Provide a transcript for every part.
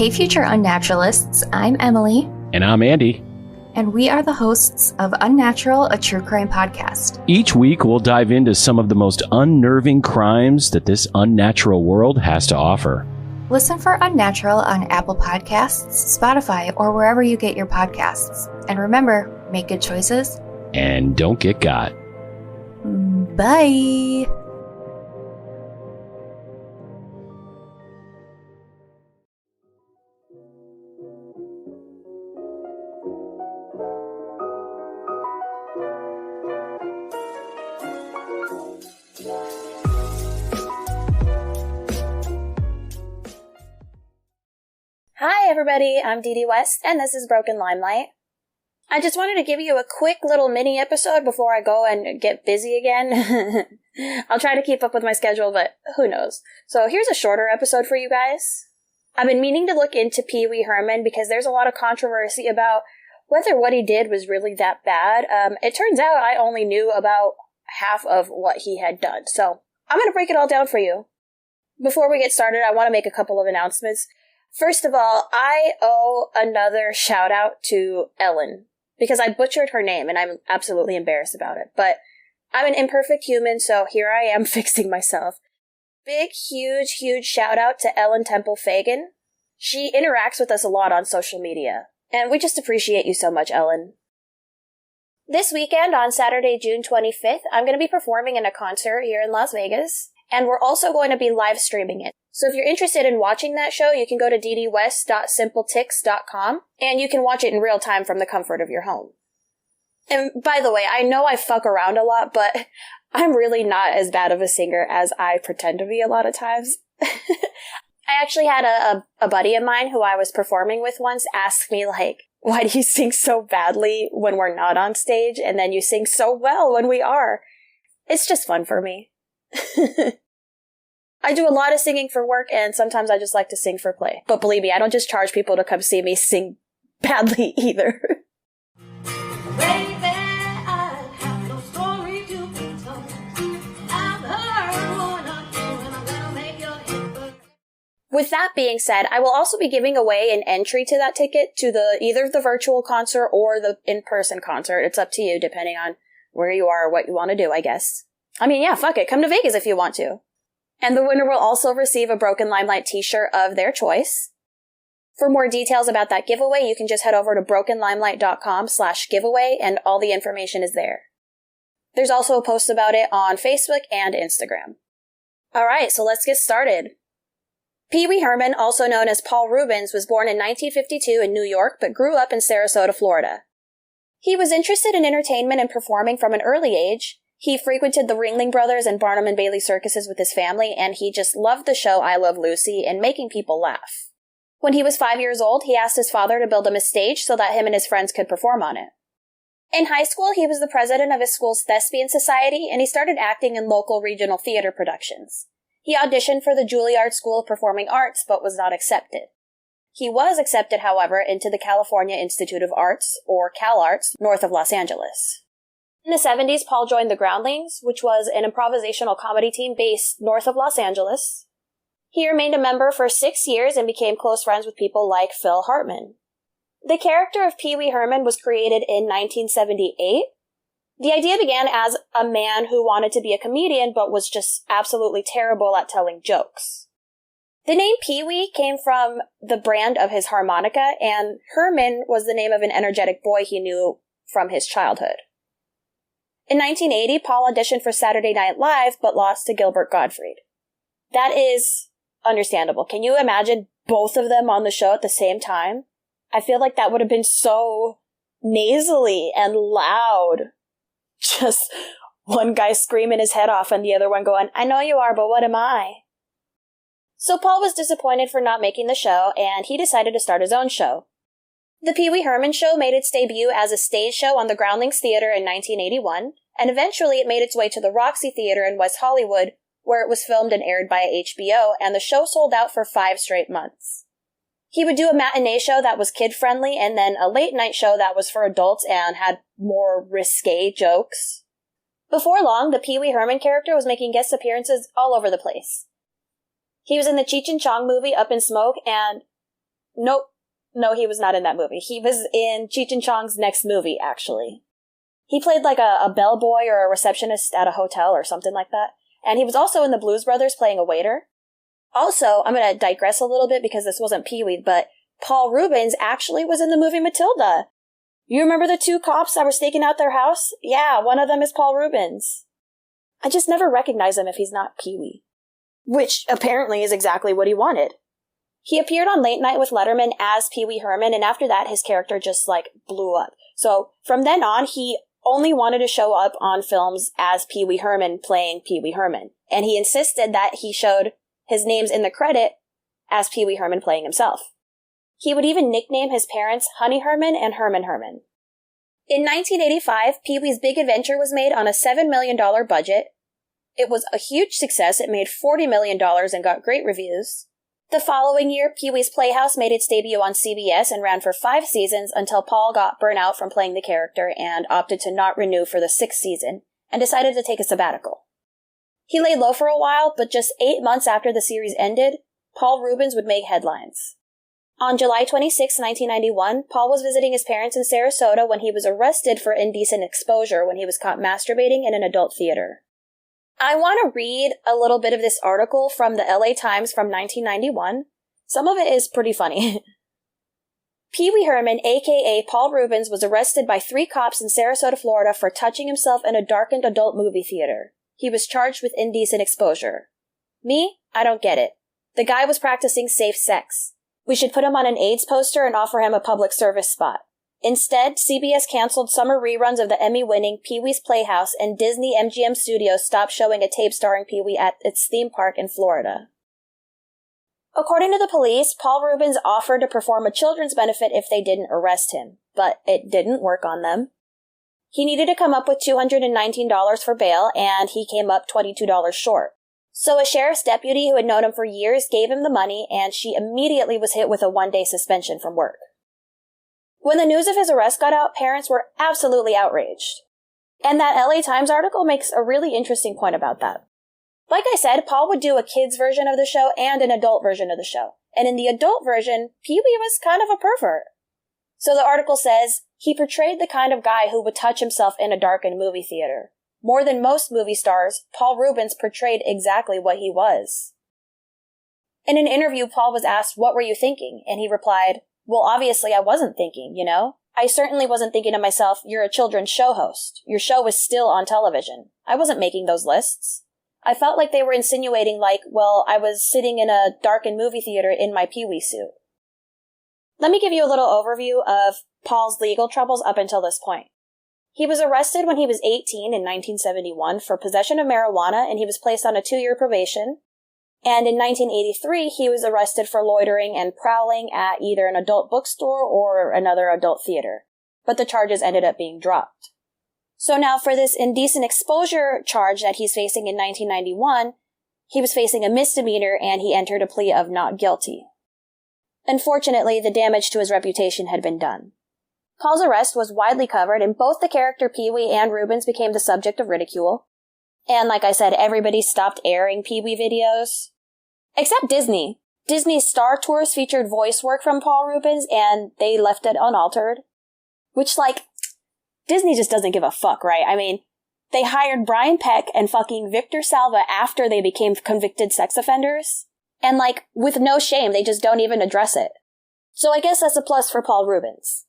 Hey, future unnaturalists, I'm Emily. And I'm Andy. And we are the hosts of Unnatural, a true crime podcast. Each week, we'll dive into some of the most unnerving crimes that this unnatural world has to offer. Listen for Unnatural on Apple Podcasts, Spotify, or wherever you get your podcasts. And remember, make good choices. And don't get got. Bye. Hi everybody, I'm Didi West, and this is Broken Limelight. I just wanted to give you a quick little mini episode before I go and get busy again. I'll try to keep up with my schedule, but who knows. So here's a shorter episode for you guys. I've been meaning to look into Pee Wee Herman because there's a lot of controversy about whether what he did was really that bad. It turns out I only knew about half of what he had done, so I'm going to break it all down for you. Before we get started, I want to make a couple of announcements. First of all, I owe another shout out to Ellen, because I butchered her name and I'm absolutely embarrassed about it. But I'm an imperfect human, so here I am fixing myself. Big, huge shout out to Ellen Temple Fagan. She interacts with us a lot on social media, and we just appreciate you so much, Ellen. This weekend, on Saturday, June 25th, I'm going to be performing in a concert here in Las Vegas, and we're also going to be live streaming it. So if you're interested in watching that show, you can go to didiwest.simpletix.com, and you can watch it in real time from the comfort of your home. And by the way, I know I fuck around a lot, but I'm really not as bad of a singer as I pretend to be a lot of times. I actually had a buddy of mine who I was performing with once ask me, like, why do you sing so badly when we're not on stage, and then you sing so well when we are? It's just fun for me. I do a lot of singing for work, and sometimes I just like to sing for play. But believe me, I don't just charge people to come see me sing badly either. Baby, I have no story to be told. I've heard one or two, and I'm gonna make your head burn. With that being said, I will also be giving away an entry to that ticket to either the virtual concert or the in-person concert. It's up to you, depending on where you are or what you want to do, I guess. I mean, yeah, fuck it. Come to Vegas if you want to. And the winner will also receive a Broken Limelight t-shirt of their choice. For more details about that giveaway, you can just head over to brokenlimelight.com/giveaway, and all the information is there. There's also a post about it on Facebook and Instagram. Alright, so let's get started. Pee Wee Herman, also known as Paul Reubens, was born in 1952 in New York, but grew up in Sarasota, Florida. He was interested in entertainment and performing from an early age. He frequented the Ringling Brothers and Barnum and Bailey circuses with his family, and he just loved the show I Love Lucy and making people laugh. When he was 5 years old, he asked his father to build him a stage so that him and his friends could perform on it. In high school, he was the president of his school's thespian society, and he started acting in local regional theater productions. He auditioned for the Juilliard School of Performing Arts, but was not accepted. He was accepted, however, into the California Institute of Arts, or CalArts, north of Los Angeles. In the 70s, Paul joined the Groundlings, which was an improvisational comedy team based north of Los Angeles. He remained a member for 6 years and became close friends with people like Phil Hartman. The character of Pee Wee Herman was created in 1978. The idea began as a man who wanted to be a comedian but was just absolutely terrible at telling jokes. The name Pee Wee came from the brand of his harmonica, and Herman was the name of an energetic boy he knew from his childhood. In 1980, Paul auditioned for Saturday Night Live, but lost to Gilbert Gottfried. That is understandable. Can you imagine both of them on the show at the same time? I feel like that would have been so nasally and loud. Just one guy screaming his head off and the other one going, I know you are, but what am I? So Paul was disappointed for not making the show, and he decided to start his own show. The Pee Wee Herman Show made its debut as a stage show on the Groundlings Theater in 1981, and eventually it made its way to the Roxy Theater in West Hollywood, where it was filmed and aired by HBO, and the show sold out for 5 straight months. He would do a matinee show that was kid-friendly, and then a late-night show that was for adults and had more risque jokes. Before long, the Pee Wee Herman character was making guest appearances all over the place. He was in the Cheech and Chong movie Up in Smoke, and Nope. No, he was not in that movie. He was in Cheech and Chong's next movie, actually. He played like a bellboy or a receptionist at a hotel or something like that. And he was also in the Blues Brothers playing a waiter. Also, I'm going to digress a little bit because this wasn't Pee-wee, but Paul Reubens actually was in the movie Matilda. You remember the two cops that were staking out their house? Yeah, one of them is Paul Reubens. I just never recognize him if he's not Pee-wee. Which apparently is exactly what he wanted. He appeared on Late Night with Letterman as Pee-wee Herman, and after that, his character just, blew up. So, from then on, he only wanted to show up on films as Pee-wee Herman playing Pee-wee Herman. And he insisted that he showed his names in the credit as Pee-wee Herman playing himself. He would even nickname his parents Honey Herman and Herman Herman. In 1985, Pee-wee's Big Adventure was made on a $7 million budget. It was a huge success. It made $40 million and got great reviews. The following year, Pee-wee's Playhouse made its debut on CBS and ran for 5 seasons until Paul got burnt out from playing the character and opted to not renew for the 6th season and decided to take a sabbatical. He laid low for a while, but just 8 months after the series ended, Paul Reubens would make headlines. On July 26, 1991, Paul was visiting his parents in Sarasota when he was arrested for indecent exposure when he was caught masturbating in an adult theater. I want to read a little bit of this article from the LA Times from 1991. Some of it is pretty funny. Pee-wee Herman, a.k.a. Paul Reubens, was arrested by 3 cops in Sarasota, Florida for touching himself in a darkened adult movie theater. He was charged with indecent exposure. Me? I don't get it. The guy was practicing safe sex. We should put him on an AIDS poster and offer him a public service spot. Instead, CBS canceled summer reruns of the Emmy-winning Pee-wee's Playhouse, and Disney MGM Studios stopped showing a tape starring Pee-wee at its theme park in Florida. According to the police, Paul Reubens offered to perform a children's benefit if they didn't arrest him, but it didn't work on them. He needed to come up with $219 for bail, and he came up $22 short. So a sheriff's deputy who had known him for years gave him the money, and she immediately was hit with a 1-day suspension from work. When the news of his arrest got out, parents were absolutely outraged. And that LA Times article makes a really interesting point about that. Like I said, Paul would do a kid's version of the show and an adult version of the show. And in the adult version, Pee-wee was kind of a pervert. So the article says, he portrayed the kind of guy who would touch himself in a darkened movie theater. More than most movie stars, Paul Reubens portrayed exactly what he was. In an interview, Paul was asked, "What were you thinking?" And he replied, "Well, obviously I wasn't thinking, you know? I certainly wasn't thinking to myself, you're a children's show host. Your show is still on television. I wasn't making those lists. I felt like they were insinuating I was sitting in a darkened movie theater in my Pee-wee suit." Let me give you a little overview of Paul's legal troubles up until this point. He was arrested when he was 18 in 1971 for possession of marijuana, and he was placed on a 2-year probation. And in 1983, he was arrested for loitering and prowling at either an adult bookstore or another adult theater. But the charges ended up being dropped. So now for this indecent exposure charge that he's facing in 1991, he was facing a misdemeanor and he entered a plea of not guilty. Unfortunately, the damage to his reputation had been done. Paul's arrest was widely covered, and both the character Pee-wee and Reubens became the subject of ridicule. And like I said, everybody stopped airing Pee-wee videos. Except Disney. Disney's Star Tours featured voice work from Paul Reubens, and they left it unaltered. Which, Disney just doesn't give a fuck, right? I mean, they hired Brian Peck and fucking Victor Salva after they became convicted sex offenders. And, with no shame, they just don't even address it. So I guess that's a plus for Paul Reubens.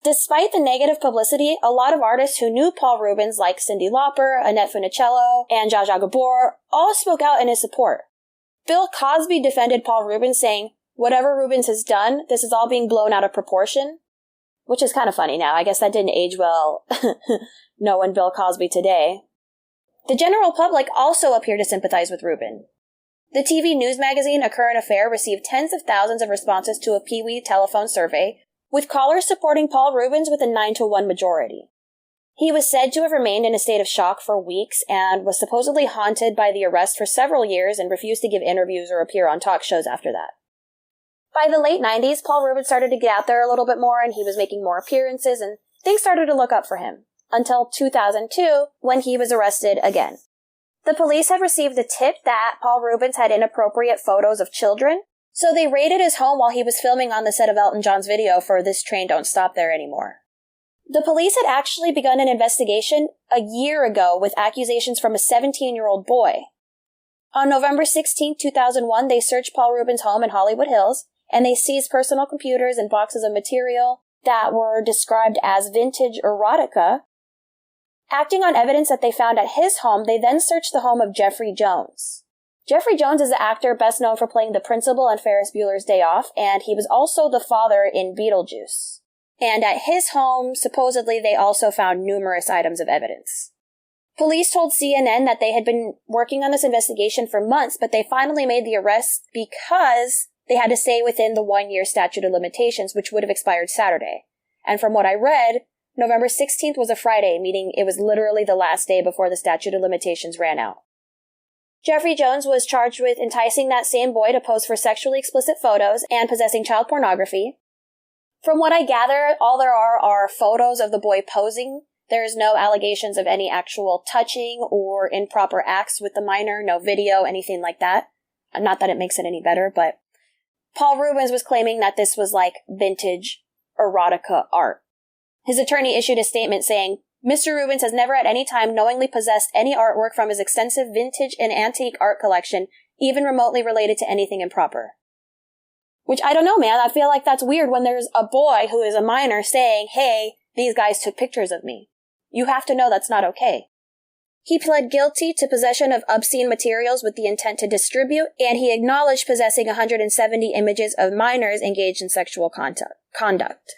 Despite the negative publicity, a lot of artists who knew Paul Reubens, like Cyndi Lauper, Annette Funicello, and Zsa Zsa Gabor, all spoke out in his support. Bill Cosby defended Paul Reubens, saying, "Whatever Reubens has done, this is all being blown out of proportion." Which is kind of funny now. I guess that didn't age well knowing Bill Cosby today. The general public also appeared to sympathize with Reubens. The TV news magazine A Current Affair received tens of thousands of responses to a Pee-wee telephone survey, with callers supporting Paul Reubens with a 9-1 majority. He was said to have remained in a state of shock for weeks and was supposedly haunted by the arrest for several years and refused to give interviews or appear on talk shows after that. By the late 90s, Paul Reubens started to get out there a little bit more, and he was making more appearances, and things started to look up for him, until 2002, when he was arrested again. The police had received a tip that Paul Reubens had inappropriate photos of children, So they raided his home while he was filming on the set of Elton John's video for This Train Don't Stop There Anymore. The police had actually begun an investigation a year ago with accusations from a 17-year-old boy. On November 16, 2001, they searched Paul Reubens' home in Hollywood Hills, and they seized personal computers and boxes of material that were described as vintage erotica. Acting on evidence that they found at his home, they then searched the home of Jeffrey Jones. Jeffrey Jones is the actor best known for playing the principal on Ferris Bueller's Day Off, and he was also the father in Beetlejuice. And at his home, supposedly, they also found numerous items of evidence. Police told CNN that they had been working on this investigation for months, but they finally made the arrest because they had to stay within the 1-year statute of limitations, which would have expired Saturday. And from what I read, November 16th was a Friday, meaning it was literally the last day before the statute of limitations ran out. Jeffrey Jones was charged with enticing that same boy to pose for sexually explicit photos and possessing child pornography. From what I gather, all there are photos of the boy posing. There is no allegations of any actual touching or improper acts with the minor, no video, anything like that. Not that it makes it any better, but Paul Ruebens was claiming that this was like vintage erotica art. His attorney issued a statement saying, Mr. Reubens has never at any time knowingly possessed any artwork from his extensive vintage and antique art collection, even remotely related to anything improper. Which, I don't know, man. I feel like that's weird when there's a boy who is a minor saying, hey, these guys took pictures of me. You have to know that's not okay. He pled guilty to possession of obscene materials with the intent to distribute, and he acknowledged possessing 170 images of minors engaged in sexual conduct.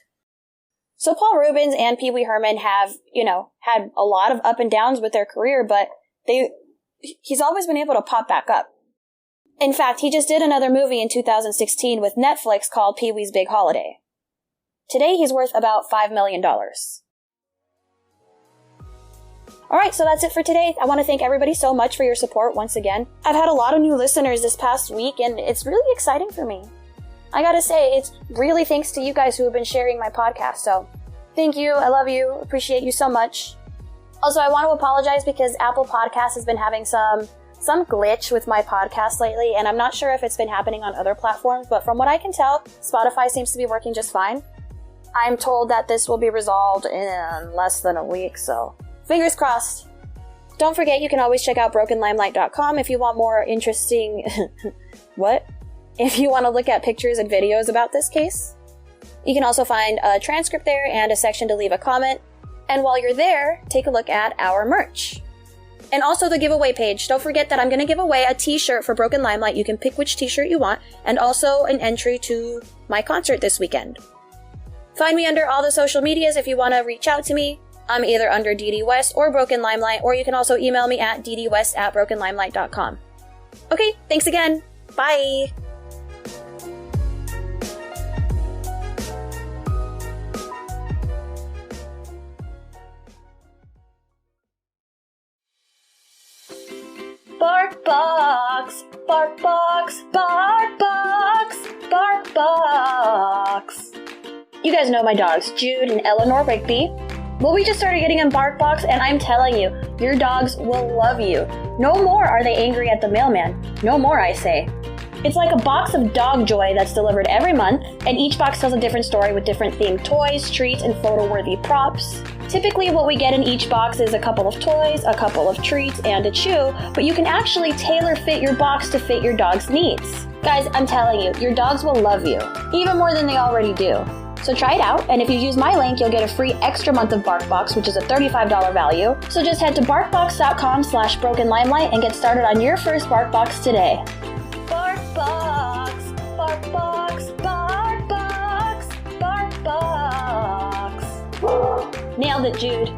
So Paul Reubens and Pee Wee Herman have, had a lot of up and downs with their career, but he's always been able to pop back up. In fact, he just did another movie in 2016 with Netflix called Pee Wee's Big Holiday. Today, he's worth about $5 million. Alright, so that's it for today. I want to thank everybody so much for your support once again. I've had a lot of new listeners this past week, and it's really exciting for me. I gotta say, it's really thanks to you guys who have been sharing my podcast, so thank you, I love you, appreciate you so much. Also, I want to apologize because Apple Podcasts has been having some glitch with my podcast lately, and I'm not sure if it's been happening on other platforms, but from what I can tell, Spotify seems to be working just fine. I'm told that this will be resolved in less than a week, so fingers crossed. Don't forget, you can always check out brokenlimelight.com if you want more interesting... What? If you want to look at pictures and videos about this case. You can also find a transcript there and a section to leave a comment. And while you're there, take a look at our merch. And also the giveaway page. Don't forget that I'm going to give away a t-shirt for Broken Limelight. You can pick which t-shirt you want, and also an entry to my concert this weekend. Find me under all the social medias if you want to reach out to me. I'm either under Didi West or Broken Limelight, or you can also email me at ddwest@brokenlimelight.com. Okay, thanks again. Bye! Bark box, bark box, bark box, bark box. You guys know my dogs, Jude and Eleanor Rigby. Well, we just started getting them bark box, and I'm telling you, your dogs will love you. No more are they angry at the mailman. No more, I say. It's like a box of dog joy that's delivered every month, and each box tells a different story with different themed toys, treats, and photo-worthy props. Typically, what we get in each box is a couple of toys, a couple of treats, and a chew, but you can actually tailor-fit your box to fit your dog's needs. Guys, I'm telling you, your dogs will love you, even more than they already do. So try it out, and if you use my link, you'll get a free extra month of BarkBox, which is a $35 value. So just head to barkbox.com/brokenlimelight and get started on your first BarkBox today. BarkBox, BarkBox, BarkBox, BarkBox. Nailed it, Jude.